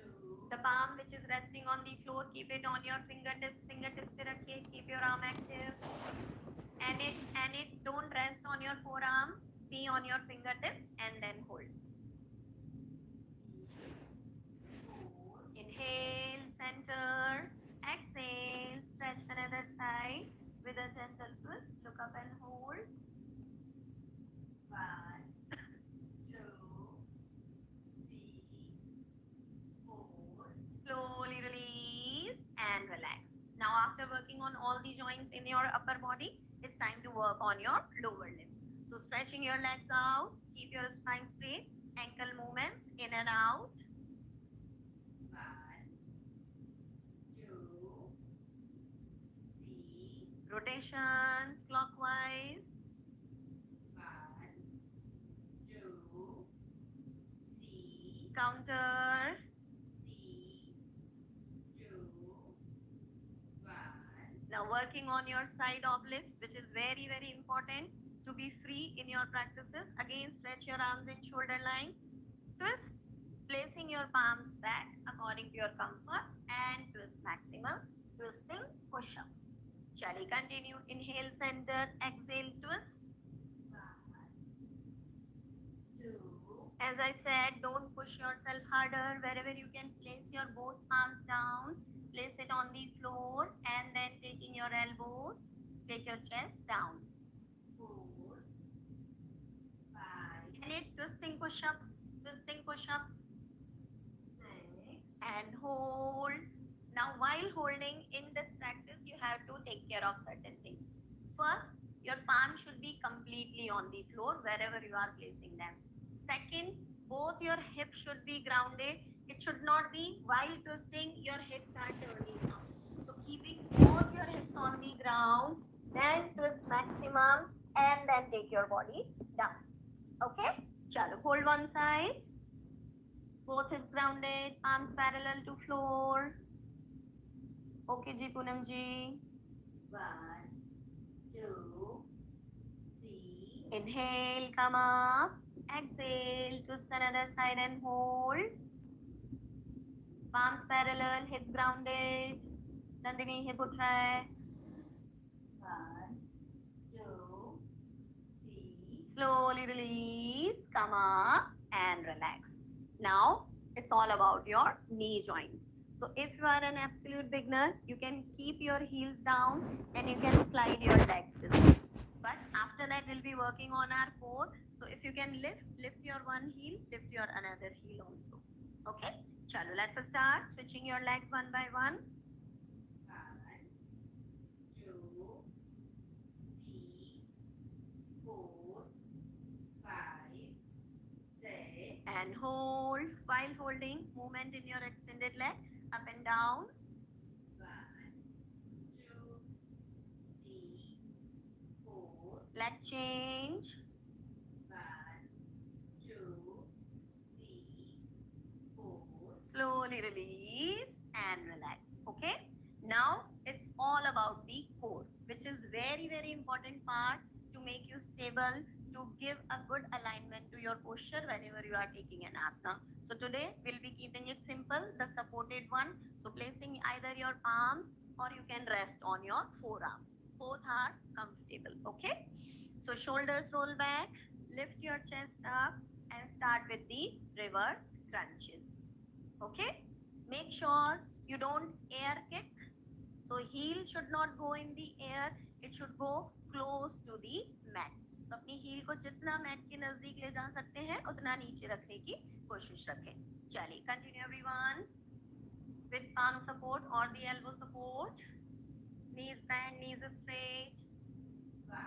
The palm which is resting on the floor, keep it on your fingertips. Fingertips पे रखिए. Keep your arm active. And it don't rest on your forearm. Be on your fingertips and then hold. 4. Inhale, center. Exhale. Stretch another side with a gentle twist. Look up and hold. 1, 2, 3, 4. Slowly release and relax. Now after working on all the joints in your upper body, it's time to work on your lower limbs. So stretching your legs out, keep your spine straight, ankle movements in and out. 1, 2, 3. Rotations clockwise. 1, 2, 3. Counter. 3, 2, 1. Now working on your side obliques, which is very, very important to be free in your practices. Again, stretch your arms in shoulder line. Twist, placing your palms back according to your comfort and twist maximum. Twisting push-ups. Shall we continue? Inhale, center, exhale, twist. 1, 2. As I said, don't push yourself harder. Wherever you can, place your both palms down. Place it on the floor and then taking your elbows, take your chest down. 4, 5. And it twisting push-ups, twisting push-ups. 6. And hold. Now while holding in this practice, you have to take care of certain things. First, your palm should be completely on the floor wherever you are placing them. Second, both your hips should be grounded. It should not be while twisting, your hips are turning out. So keeping both your hips on the ground, then twist maximum and then take your body down. Okay? Chalo, hold one side. Both hips grounded, palms parallel to floor. Okay, ji, Poonam ji. 1, 2, 3. Inhale, come up. Exhale, twist another side and hold. Palms parallel, hips grounded. Nandini, hip utrai. 1, 2, 3. Slowly release, come up and relax. Now, it's all about your knee joints. So if you are an absolute beginner, you can keep your heels down and you can slide your legs this way. But after that, we'll be working on our core. So if you can lift your one heel, lift your another heel also. Okay? Chalo, let's start. Switching your legs one by one. 1, 2, 3, 4, 5, 6. And hold. While holding, movement in your extended leg, up and down. 1, 2, 3, 4. Leg change. 1, 2, 3, 4. Slowly release and relax. Okay? Now it's all about the core, which is very, very important part to make you stable, to give a good alignment to your posture whenever you are taking an asana. So today we'll be keeping it simple, the supported one. So placing either your palms or you can rest on your forearms. Both are comfortable. Okay? So shoulders roll back, lift your chest up and start with the reverse crunches. Okay? Make sure you don't air kick. So heel should not go in the air. It should go close to the mat. So अपनी heel को जितना mat के नजदीक ले जा सकते हैं उतना नीचे रखने की कोशिश रखें. चलिए, continue everyone with palm support or the elbow support. Knees bend, knees straight. 1.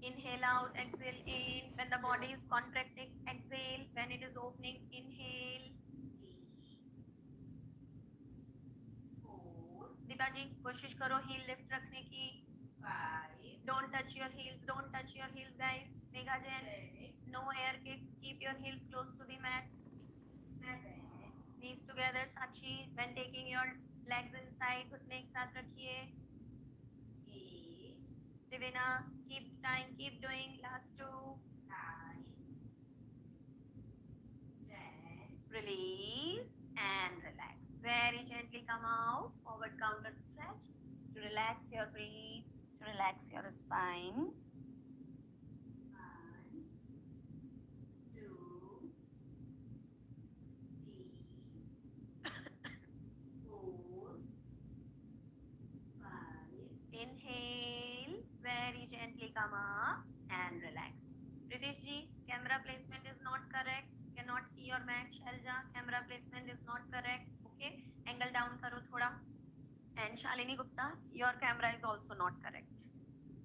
Inhale out, exhale in. When the body is contracting, exhale. When it is opening, inhale. 3, 4. Deepa जी कोशिश करो heel lift रखने की. 5. Don't touch your heels. Don't touch your heels, guys. Megha Jain. 6. No air kicks. Keep your heels close to the mat. 7. Knees together, Sakshi. When taking your legs inside, घुटने एक साथ रखिए. 8. Divina, keep trying, keep doing. Last 2. 9. 10. Release and relax. Very gently come out. Forward counter stretch to relax your breath, to relax your spine. 1, 2, 3, 4, 5. Inhale. Very gently come up and relax. Ritesh ji, camera placement is not correct. Cannot see your mat. Shalja, camera placement is not correct. Okay, angle down karo thoda. And Shalini Gupta, your camera is also not correct.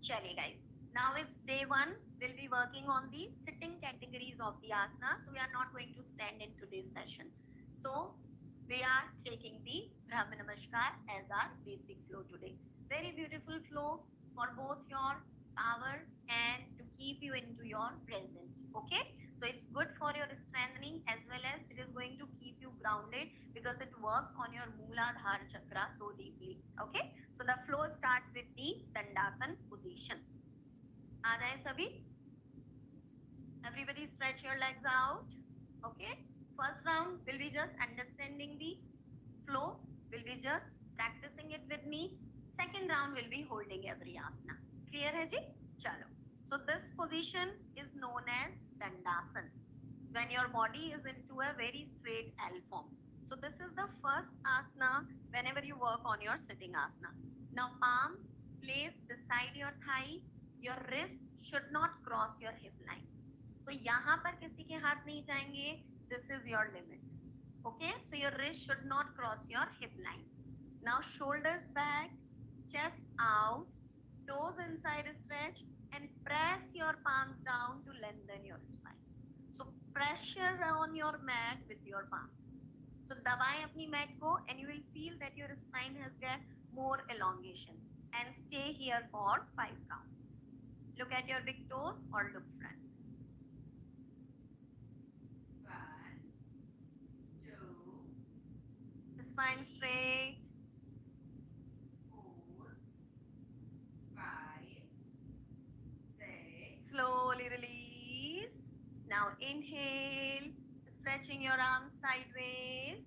Chaliye guys, now it's day 1. We'll be working on the sitting categories of the asana. So we are not going to stand in today's session. So we are taking the Brahma Namaskar as our basic flow today. Very beautiful flow for both your power and to keep you into your present. Okay? So it's good for your strengthening as well as it is going to keep you grounded because it works on your Mooladhara chakra so deeply. Okay? So the flow starts with the Dandasana position. Aa jaye sabhi? Everybody stretch your legs out. Okay? First round will be just understanding the flow. Will be just practicing it with me. Second round will be holding every asana. Clear hai ji? Chalo. So this position is known as Dandasana. When your body is into a very straight L form. So this is the first asana whenever you work on your sitting asana. Now palms placed beside your thigh. Your wrist should not cross your hip line. So यहाँ पर किसी के हाथ नहीं जाएंगे. This is your limit. Okay? So your wrist should not cross your hip line. Now shoulders back, chest out, toes inside stretch and press your palms down to lengthen your spine. So pressure on your mat with your palms. So दबाएं अपनी mat को and you will feel that your spine has got more elongation and stay here for 5 counts. Look at your big toes or look front. 1, 2. Spine straight. 4, 5, 6. Slowly release. Now inhale, stretching your arms sideways.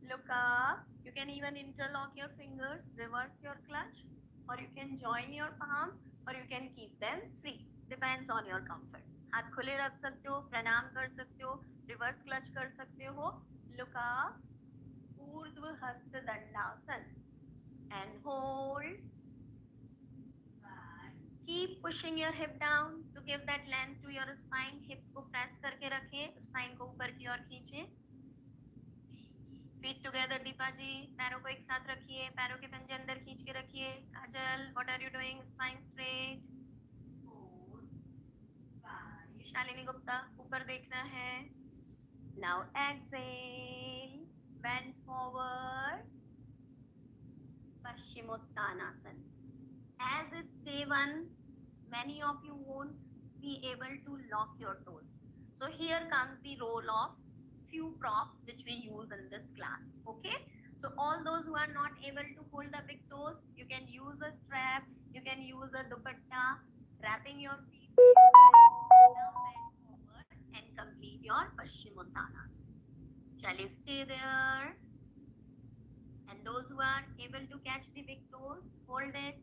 Look up. You can even interlock your fingers, reverse your clutch, or you can join your palms, or you can keep them free. Depends on your comfort. हाथ खुले रख सकते हो, प्रणाम कर सकते हो, reverse clutch कर सकते हो. Look up. ऊर्ध्व हस्त दंडासन and hold. 1. Keep pushing pushing your hip down to give that length to your spine. Hips को press करके रखें, spine को ऊपर की ओर खींचें. Feet together, दीपा जी. पैरों को एक साथ रखिए, पैरों के पंजे अंदर खींच के रखिए. काजल, what are you doing? Spine straight. 4, 5. Shalini Gupta, ऊपर देखना है. Now exhale, bend forward. Paschimottanasana. As it's day 1, many of you won't be able to lock your toes. So here comes the role of few props which we use in this class. Okay? So all those who are not able to hold the big toes, you can use a strap, you can use a dupatta, wrapping your feet. Now bend forward and complete your Paschimottanasana. Chale, stay there. And those who are able to catch the big toes, hold it,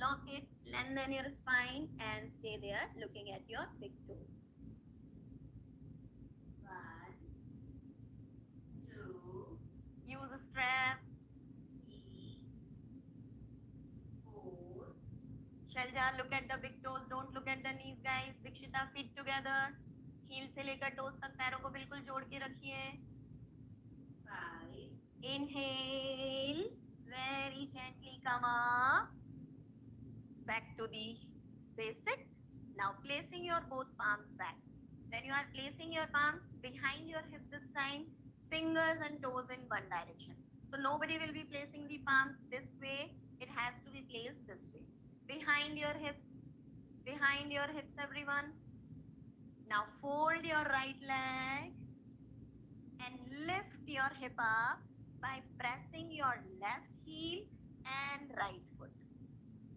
lock it, lengthen your spine and stay there looking at your big toes. 1, 2, use a strap. 3, 4. Shalja, look at the big toes, don't look at the knees guys. Dikshita, feet together. Heel से लेकर toes तक पैरों को बिल्कुल जोड़ के रखिए. 5. Inhale, very gently come up. Back to the basic. Now placing your both palms back. Then you are placing your palms behind your hip this time, fingers and toes in one direction. So nobody will be placing the palms this way. It has to be placed this way. Behind your hips everyone. Now fold your right leg and lift your hip up by pressing your left heel and right foot.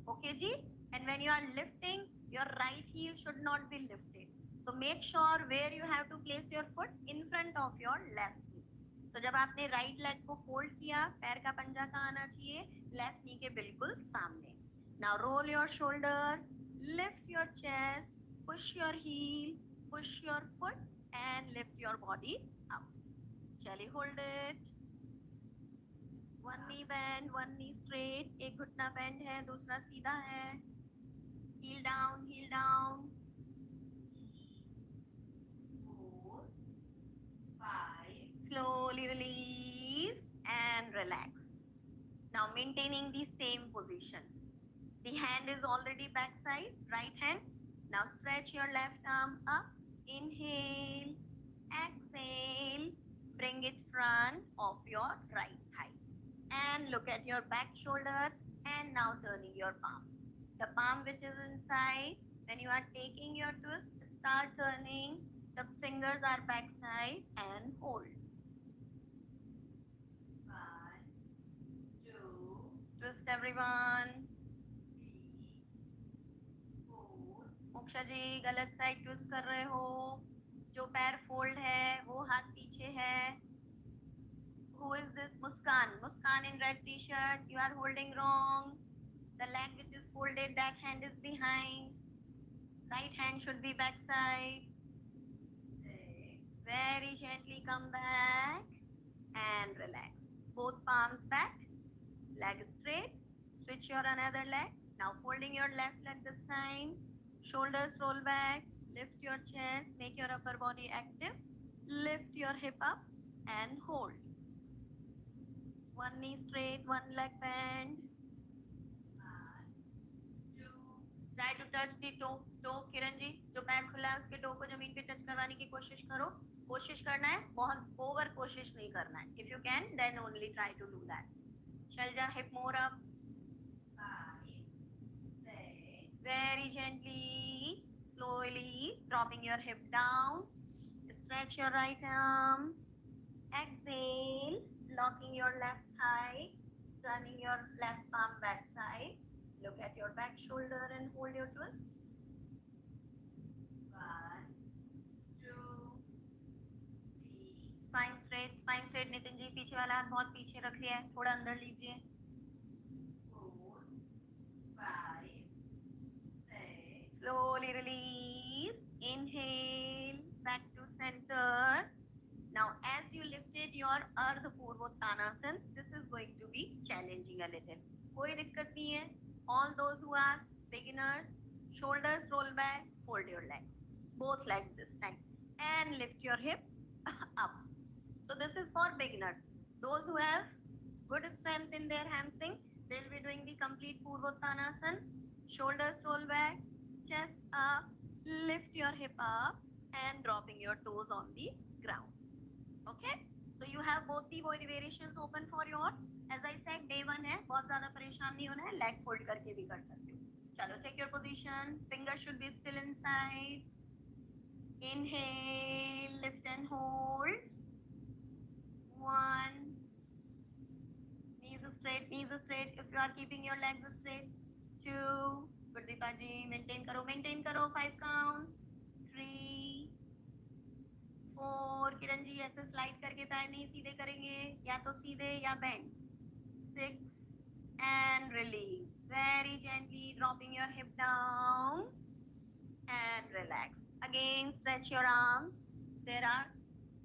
Okay ji? And when you are lifting, your right heel should not be lifted. So make sure where you have to place your foot in front of your left knee. So जब आपने right leg को fold किया, पैर का पंजा कहाँ आना चाहिए? Left knee के बिल्कुल सामने. Now roll your shoulder, lift your chest, push your heel, push your foot and lift your body up. चलिए hold it. One knee bend, one knee straight. एक घुटना bend है, दूसरा सीधा है. Heel down, heel down. 4, 5. Slowly release and relax. Now maintaining the same position. The hand is already backside, right hand. Now stretch your left arm up. Inhale, exhale. Bring it front of your right thigh. And look at your back shoulder and now turning your palm. The palm which is inside, when you are taking your twist, start turning. The fingers are backside and hold. 1, 2. Twist everyone. 3, 4. Moksha जी गलत side twist कर रहे हो. जो पैर fold है वो हाथ पीछे है. Who is this? Muskan. Muskan in red t-shirt. You are holding wrong. The leg which is folded, that hand is behind. Right hand should be backside. 6. Very gently come back and relax. Both palms back. Leg straight. Switch your another leg. Now folding your left leg this time. Shoulders roll back. Lift your chest. Make your upper body active. Lift your hip up and hold. One knee straight, one leg bend. 1, 2. Try to touch the toe. Kiran ji, जो पैर खुला है उसके toe को जमीन पे touch करवाने की कोशिश करो. कोशिश करना है, बहुत ओवर कोशिश नहीं करना है. If you can, then only try to do that. Shalja, hip more up. 5, 6. Very gently, slowly dropping your hip down. Stretch your right arm. Exhale. Locking your left thigh, turning your left palm backside. Look at your back shoulder and hold your twist. 1, 2, 3. Spine straight, spine straight. Nitin ji पीछे वाला हाथ बहुत पीछे रख लिया है, थोड़ा अंदर लीजिए. 4, 5, 6. Slowly release. Inhale, back to center. Now, as you lifted your Ardha Purvottanasana, this is going to be challenging a little. कोई दिक्कत नहीं है. All those who are beginners Shoulders roll back, fold your legs. Both legs this time. And lift your hip up. So this is for beginners. Those who have good strength in their hamstring, they'll be doing the complete Purvottanasana. Shoulders roll back, chest up, lift your hip up and dropping your toes on the ground. Okay? So you have both the variations open for your, as I said, day 1 है, बहुत ज़्यादा परेशान नहीं होना है, leg fold करके भी कर सकते हो. चलो, take your position, fingers should be still inside. Inhale, lift and hold. 1. Knees straight if you are keeping your legs straight. 2. Good Deepaji, maintain karo, 5 counts. 3. 4. Kiran ji ऐसे स्लाइड करके पैर नहीं सीधे करेंगे, या तो सीधे या bend. 6. And release very gently, dropping your hip down and relax. Again stretch your arms. There are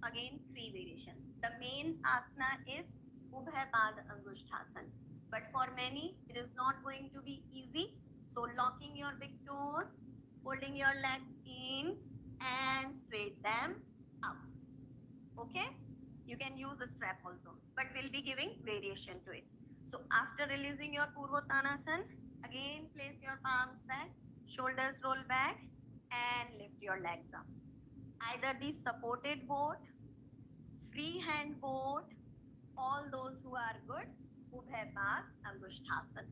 again 3 variations. The main asana is Ubhay Pad Angushthasana, but for many it is not going to be easy. So locking your big toes, folding your legs in and straight them up. Okay, you can use a strap also, but we'll be giving variation to it. So after releasing your Purvottanasana, again place your palms back, shoulders roll back and lift your legs up. Either the supported boat, free hand boat, all those who are good, Ubhay Pad Angushthasana.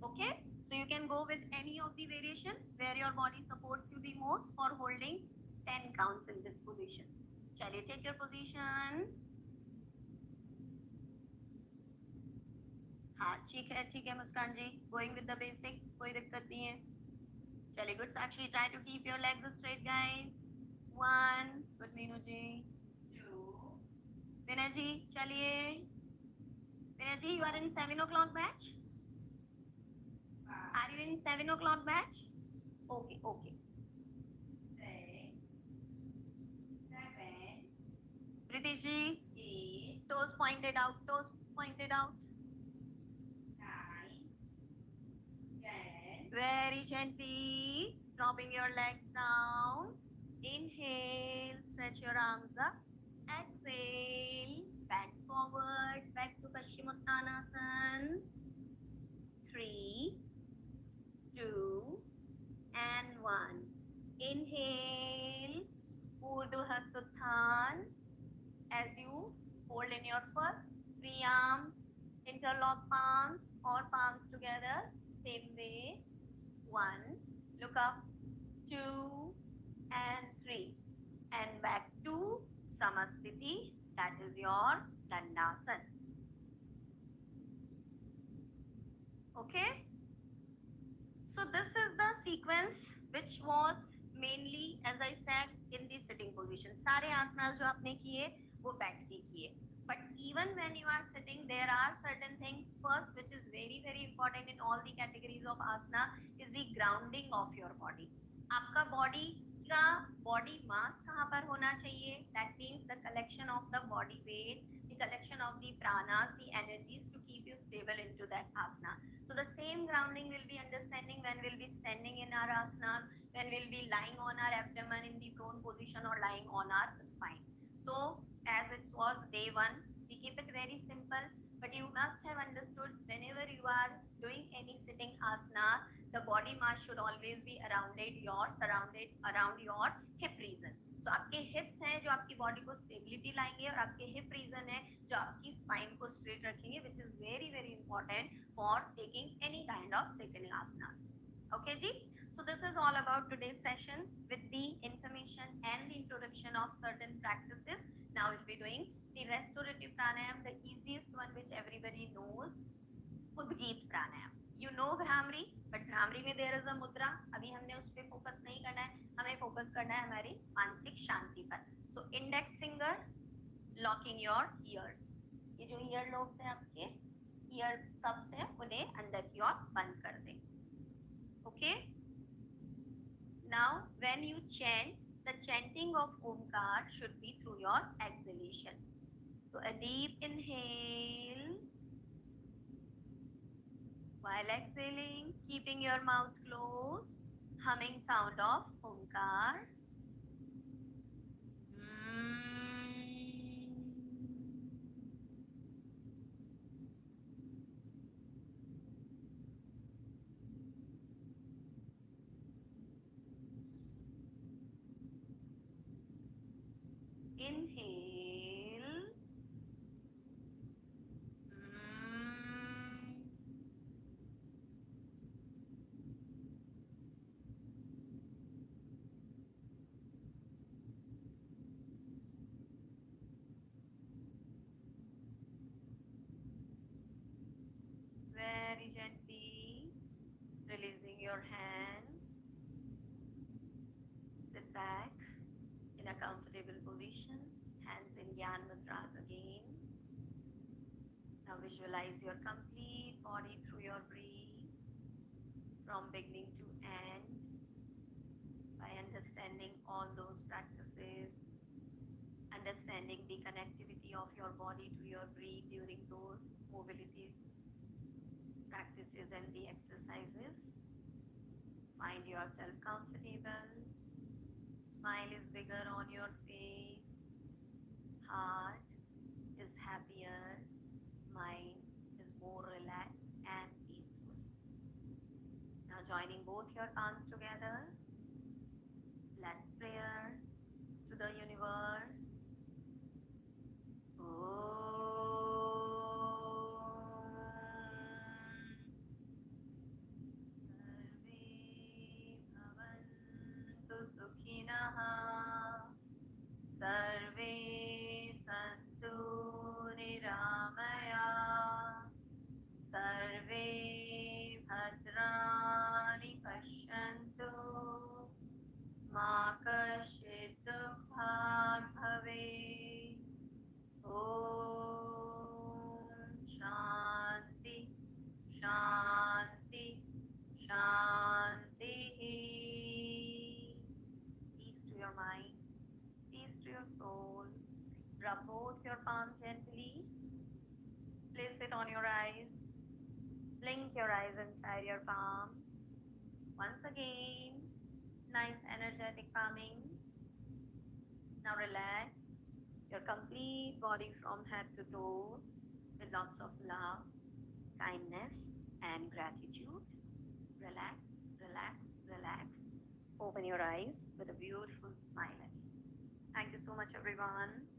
Okay, so you can go with any of the variation where your body supports you the most for holding 10 counts in this position. Chaliye, take your position. हाँ ठीक है मुस्कान जी, going with the basic, कोई दिक्कत नहीं है. चलिए, good Sakshi, try to keep your legs straight guys. 1. Good Meenu ji. 2. Vinay ji, चलिए. Vinay ji, you are in 7 o'clock batch? Are you in 7 o'clock batch? Okay. 6. 7. Pritish ji. 8. Toes pointed out. 9. 10. Very gently dropping your legs down. Inhale, stretch your arms up. Exhale, bend forward, back to Paschimottanasana. 3, 2, and 1. Inhale, Urdhva Hasuthan. As you hold in your first free arm, interlock palms or palms together, same way. 1, look up. 2 and 3, and back to Samasthiti, that is your Dandasana. Okay, so this is the sequence which was mainly, as I said, in the sitting position. सारे asanas जो आपने किए वो बैठ के किए. But even when you are sitting, there are certain things. First, which is very important in all the categories of asana, is the grounding of your body. आपका body का body mass कहाँ पर होना चाहिए? That means the collection of the body weight, the collection of the pranas, the energies to keep you stable into that asana. So the same grounding will be understanding when we'll be standing in our asana, when we'll be lying on our abdomen in the prone position or lying on our spine. So as it was day 1, we keep it very simple, but you must have understood whenever you are doing any sitting asana, the body mass should always be surrounded around your hip region. So आपके hips हैं जो आपकी body को stability लाएंगे, और आपके hip region है जो आपकी spine को straight रखेंगे, which is very important for taking any kind of sitting asanas. Okay ji? So this is all about today's session with the information and the introduction of certain practices. Now we'll be doing the restorative pranayam, the easiest one which everybody knows, Udgit pranayam. You know Bhramri, but Bhramri में there is a mudra. अभी हमने उस पे focus नहीं करना है, हमें focus करना है हमारी मानसिक शांति पर. So index finger locking your ears. ये जो ear lobes हैं आपके, ear cups हैं, उन्हें अंदर की ओर बंद कर दें. Okay. Now when you chant, the chanting of Omkar should be through your exhalation. So a deep inhale. While exhaling, keeping your mouth closed, humming sound of Omkar. Inhale. Very gently releasing your hands. Sit back in a comfortable position. Hands in Gyan Mudras again. Now visualize your complete body through your breath from beginning to end by understanding all those practices, understanding the connectivity of your body to your breath during those mobility practices and the exercises. Find yourself comfortable. Smile is bigger on your face. Heart is happier. Mind is more relaxed and peaceful. Now joining both your palms together, let's prayer to the universe. सर्वे सन्तु निरामया सर्वे भद्राणि पश्यन्तु मा कश्चित् दुःखात् भवेत् ॐ शान्ति शान्ति शान्तिः. Peace to your mind, peace to your soul. Rub both your palms gently. Place it on your eyes. Blink your eyes inside your palms. Once again, nice energetic palming. Now relax your complete body from head to toes with lots of love, kindness and gratitude. Relax, relax, relax. Open your eyes with a beautiful smile. Thank you so much, everyone.